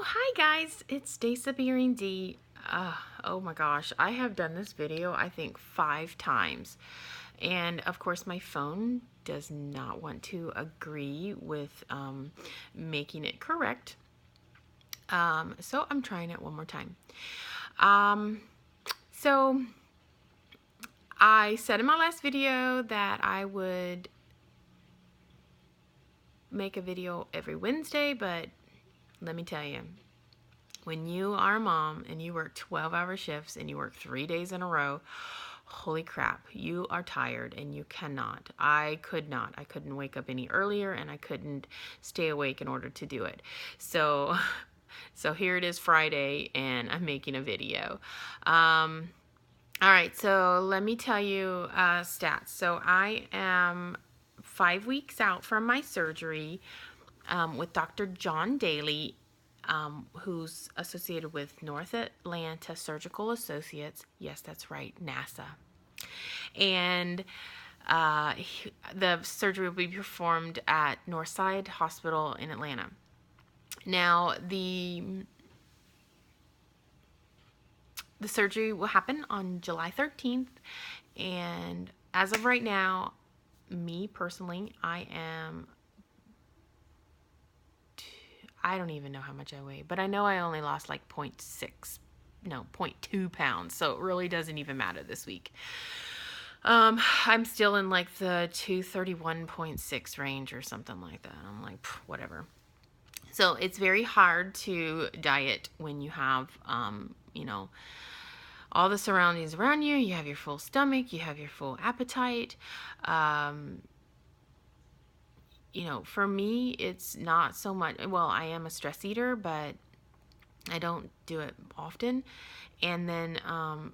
Hi guys, it's Stacey Beering D. Oh my gosh, I have done this video I think 5 times, and of course my phone does not want to agree with making it correct. So I'm trying it one more time. So I said in my last video that I would make a video every Wednesday, but let me tell you, when you are a mom and you work 12-hour shifts and you work 3 days in a row, holy crap, you are tired and you cannot. I could not. I couldn't wake up any earlier and I couldn't stay awake in order to do it. So here it is Friday and I'm making a video. All right, so let me tell you stats. So I am 5 weeks out from my surgery with Dr. John Daly, who's associated with North Atlanta Surgical Associates. Yes, that's right, NASA. And the surgery will be performed at Northside Hospital in Atlanta. Now, the surgery will happen on July 13th, and as of right now, me personally, I don't even know how much I weigh, but I know I only lost like 0.2 pounds, so it really doesn't even matter this week. I'm still in like the 231.6 range or something like that. I'm like, whatever. So it's very hard to diet when you have, all the surroundings around you. You have your full stomach, you have your full appetite. For me, it's not so much, well, I am a stress eater, but I don't do it often. And then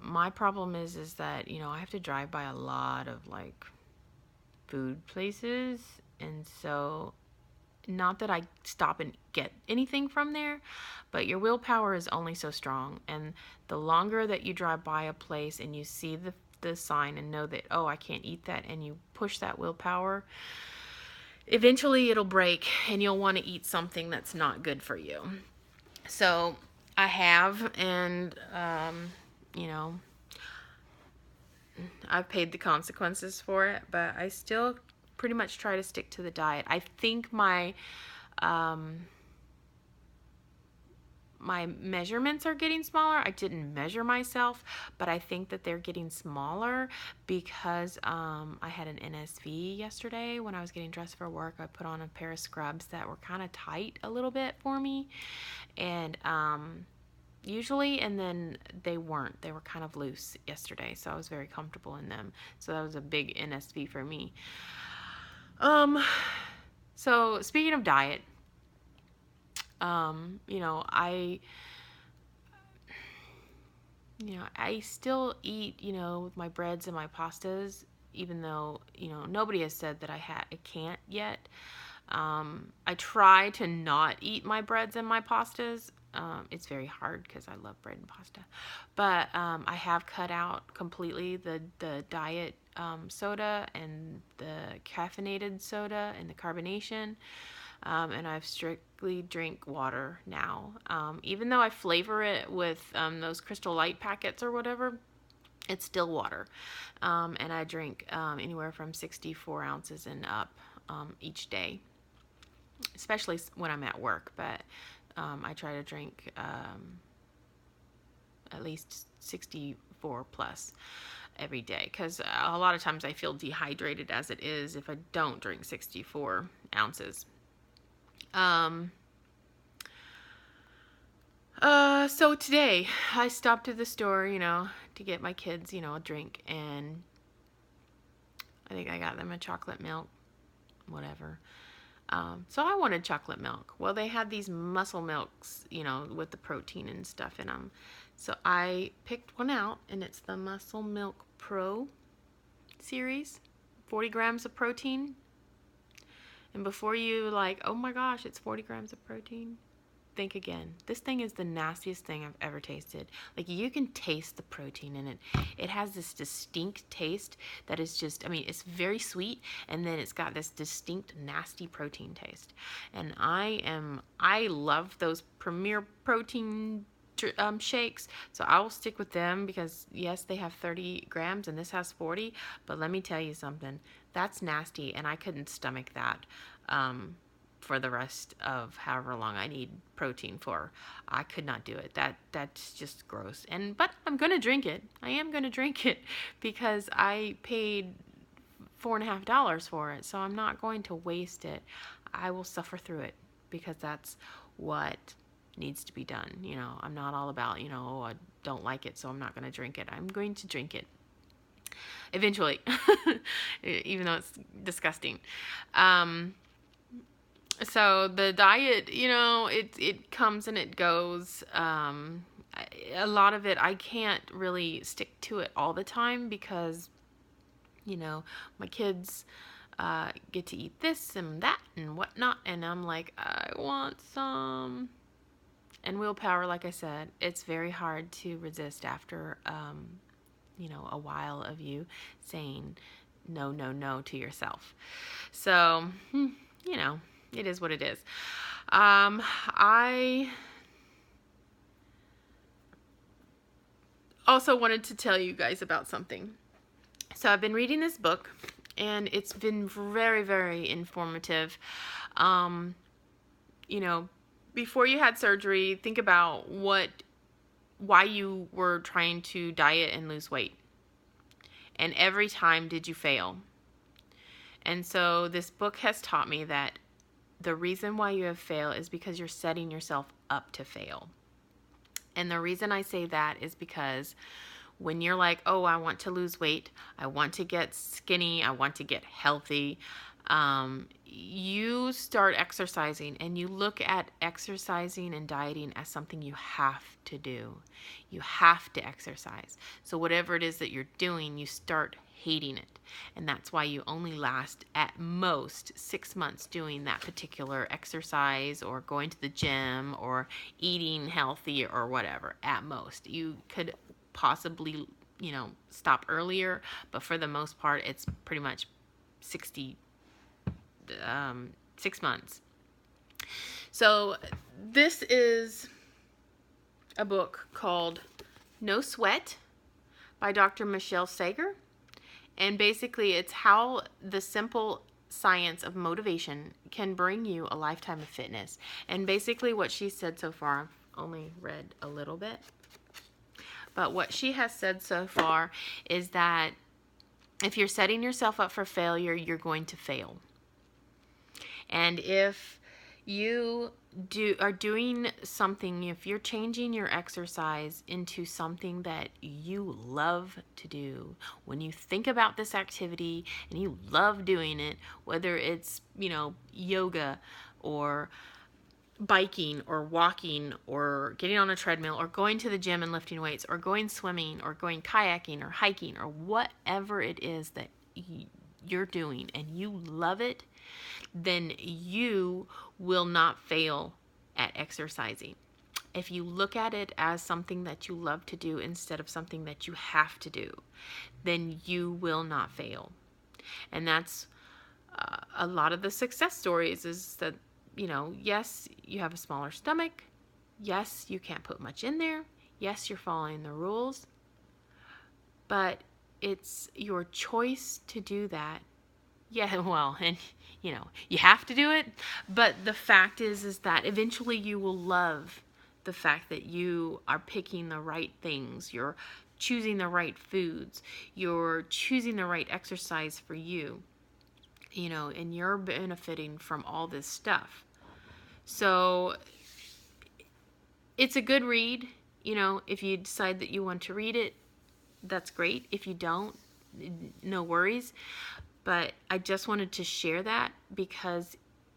my problem is that, I have to drive by a lot of like food places. And so, not that I stop and get anything from there, but your willpower is only so strong. And the longer that you drive by a place and you see the sign and know that, oh, I can't eat that, and you push that willpower, eventually it'll break and you'll want to eat something that's not good for you. So I have, and I've paid the consequences for it, but I still pretty much try to stick to the diet. I think my measurements are getting smaller. I didn't measure myself, but I think that they're getting smaller because I had an NSV yesterday when I was getting dressed for work. I put on a pair of scrubs that were kind of tight a little bit for me, and usually, and then they weren't. They were kind of loose yesterday, so I was very comfortable in them. So that was a big NSV for me. So speaking of diet, I still eat, with my breads and my pastas, even though, nobody has said that I can't yet. I try to not eat my breads and my pastas. It's very hard because I love bread and pasta. But I have cut out completely the diet soda and the caffeinated soda and the carbonation. And I've strictly drink water now. Even though I flavor it with those Crystal Light packets or whatever, it's still water. And I drink anywhere from 64 ounces and up each day, especially when I'm at work. But I try to drink at least 64 plus every day, because a lot of times I feel dehydrated as it is if I don't drink 64 ounces. So today I stopped at the store, to get my kids, a drink, and I think I got them a chocolate milk, whatever. So I wanted chocolate milk. Well, they had these muscle milks, with the protein and stuff in them. So I picked one out, and it's the Muscle Milk Pro series, 40 grams of protein. And before you like, oh my gosh, it's 40 grams of protein, think again. This thing is the nastiest thing I've ever tasted. Like, you can taste the protein in it. It has this distinct taste that is just, I mean, it's very sweet, and then it's got this distinct nasty protein taste. And I love those Premier Protein shakes, so I will stick with them because yes, they have 30 grams and this has 40, but let me tell you something, that's nasty, and I couldn't stomach that for the rest of however long I need protein for. I could not do it. That's just gross. But I'm gonna drink it. I am gonna drink it because I paid $4.50 for it, so I'm not going to waste it. I will suffer through it because that's what needs to be done. I'm not all about, oh, I don't like it, so I'm not going to drink it. I'm going to drink it eventually, even though it's disgusting. So the diet, it comes and it goes. A lot of it, I can't really stick to it all the time because, my kids get to eat this and that and whatnot, and I'm like, I want some. And willpower, like I said, it's very hard to resist after, a while of you saying no, no, no to yourself. So, it is what it is. I also wanted to tell you guys about something. So I've been reading this book, and it's been very, very informative. Before you had surgery, think about why you were trying to diet and lose weight. And every time did you fail? And so this book has taught me that the reason why you have failed is because you're setting yourself up to fail. And the reason I say that is because when you're like, oh, I want to lose weight, I want to get skinny, I want to get healthy, you start exercising, and you look at exercising and dieting as something you have to do. You have to exercise. So whatever it is that you're doing, you start hating it. And that's why you only last at most 6 months doing that particular exercise or going to the gym or eating healthy or whatever. At most. You could possibly, stop earlier, but for the most part, it's pretty much 6 months. So this is a book called No Sweat by Dr. Michelle Sager. And basically it's how the simple science of motivation can bring you a lifetime of fitness. And basically what she said so far, I've only read a little bit, but what she has said so far is that if you're setting yourself up for failure, you're going to fail. And if you are doing something, if you're changing your exercise into something that you love to do, when you think about this activity and you love doing it, whether it's, yoga or biking or walking or getting on a treadmill or going to the gym and lifting weights or going swimming or going kayaking or hiking or whatever it is that you're doing and you love it, then you will not fail at exercising. If you look at it as something that you love to do instead of something that you have to do, then you will not fail. And that's a lot of the success stories is that, yes, you have a smaller stomach. Yes, you can't put much in there. Yes, you're following the rules. But it's your choice to do that. Yeah, well, and you have to do it, but the fact is that eventually you will love the fact that you are picking the right things, you're choosing the right foods, you're choosing the right exercise for you, and you're benefiting from all this stuff. So it's a good read. If you decide that you want to read it, that's great. If you don't, no worries. But I just wanted to share that because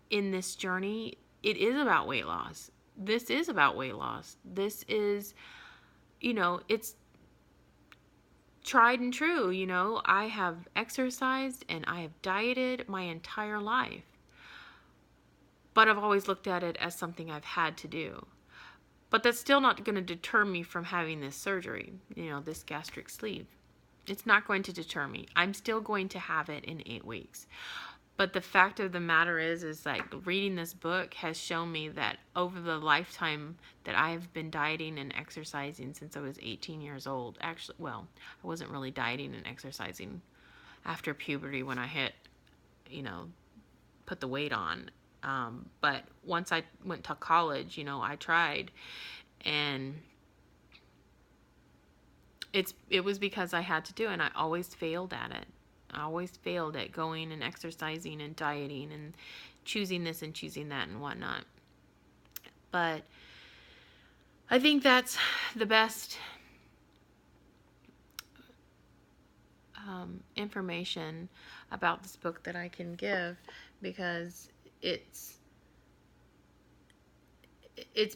in this journey, it is about weight loss. This is about weight loss. This is, it's tried and true. I have exercised and I have dieted my entire life. but I've always looked at it as something I've had to do. But that's still not going to deter me from having this surgery, this gastric sleeve. It's not going to deter me. I'm still going to have it in 8 weeks. But the fact of the matter is like reading this book has shown me that over the lifetime that I've been dieting and exercising since I was 18 years old. Actually, well, I wasn't really dieting and exercising after puberty when I hit, put the weight on. But once I went to college, I tried, and it was because I had to do it, and I always failed at it. I always failed at going and exercising and dieting and choosing this and choosing that and whatnot. But I think that's the best information about this book that I can give, because it's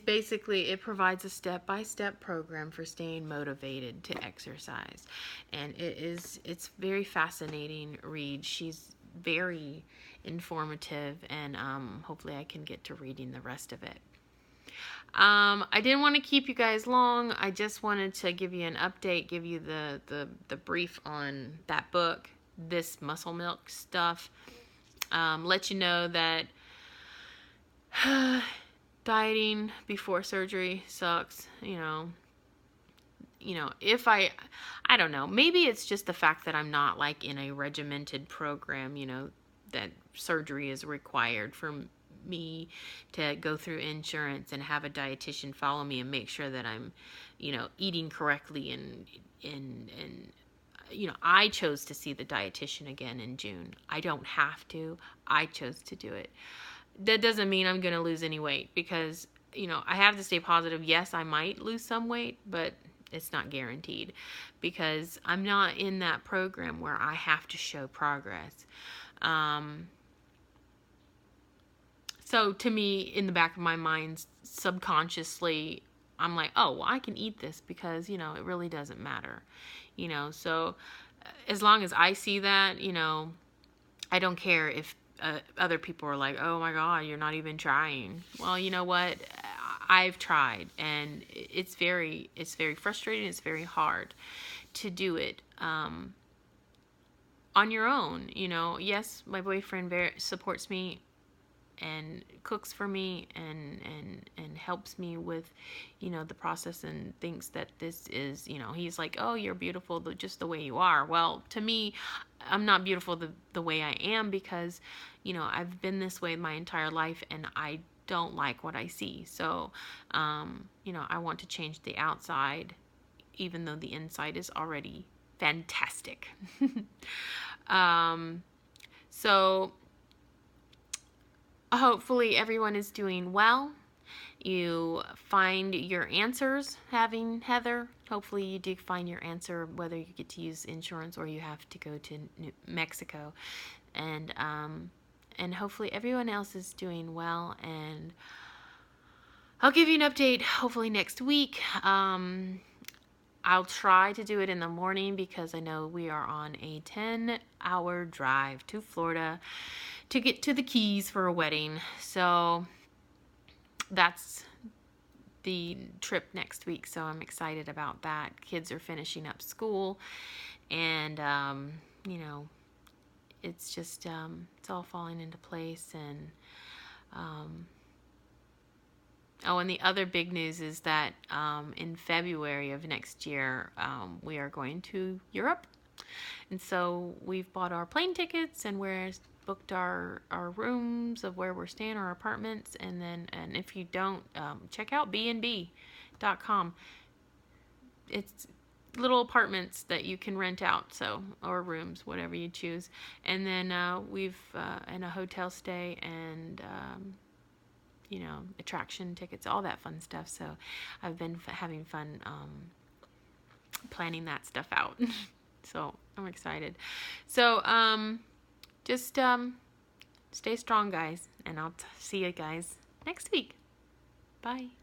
basically, it provides a step-by-step program for staying motivated to exercise, and it's very fascinating read. She's very informative, and hopefully I can get to reading the rest of it. I didn't want to keep you guys long. I just wanted to give you an update, give you the brief on that book, this muscle milk stuff, let you know that dieting before surgery sucks. If I don't know, maybe it's just the fact that I'm not like in a regimented program, that surgery is required for me to go through insurance and have a dietitian follow me and make sure that I'm, eating correctly, and I chose to see the dietitian again in June. I don't have to. I chose to do it. That doesn't mean I'm going to lose any weight, because, I have to stay positive. Yes, I might lose some weight, but it's not guaranteed, because I'm not in that program where I have to show progress. So to me, in the back of my mind, subconsciously, I'm like, oh, well, I can eat this because, it really doesn't matter. So as long as I see that, I don't care if other people are like, oh my God, you're not even trying. Well, you know what? I've tried, and it's very frustrating. It's very hard to do it on your own. Yes, my boyfriend supports me and cooks for me and helps me with, the process, and thinks that this is, he's like, oh, you're beautiful just the way you are. Well, to me, I'm not beautiful the way I am, because, I've been this way my entire life, and I don't like what I see. So, I want to change the outside, even though the inside is already fantastic. So hopefully everyone is doing well. You find your answers having Heather. Hopefully you do find your answer, whether you get to use insurance or you have to go to Mexico. And hopefully everyone else is doing well. And I'll give you an update hopefully next week. I'll try to do it in the morning, because I know we are on a 10-hour drive to Florida to get to the Keys for a wedding. So that's the trip next week. So I'm excited about that. Kids are finishing up school, and, it's just, it's all falling into place. And, and the other big news is that in February of next year, we are going to Europe. And so we've bought our plane tickets, and we're booked our rooms of where we're staying, our apartments. And if you don't, check out bnb.com. It's little apartments that you can rent out, or rooms, whatever you choose. And then we've in a hotel stay, and attraction tickets, all that fun stuff. So I've been having fun planning that stuff out. So I'm excited. So just stay strong, guys, and I'll see you guys next week. Bye.